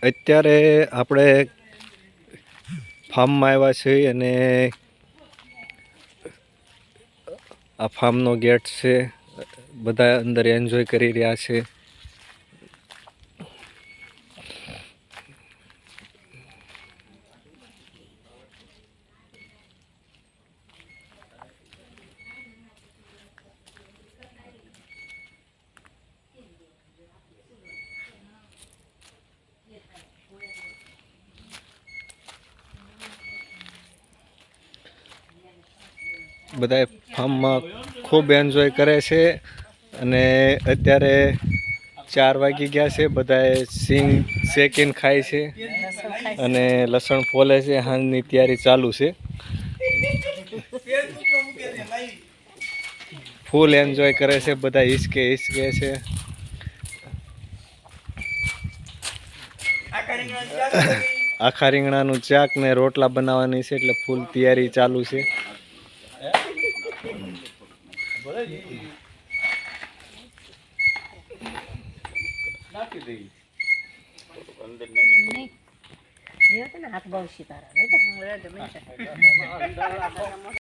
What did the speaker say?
અત્યારે આપણે ફાર્મમાં આવ્યા છીએ અને આ ફાર્મનો ગેટ છે. બધા અંદર એન્જોય કરી રહ્યા છે. બધા ફાર્મમાં ખૂબ એન્જોય કરે છે અને અત્યારે 4 વાગી ગયા છે. બધાએ સિંગ શેકીને ખાય છે અને લસણ ફોલે છે. હાંજની તૈયારી ચાલુ છે. ફૂલ એન્જોય કરે છે. બધા હિસકે છે. આખા રીંગણાનું ચાક ને રોટલા બનાવવાની છે એટલે ફૂલ તૈયારી ચાલુ છે. હાથ બહુ સીતારા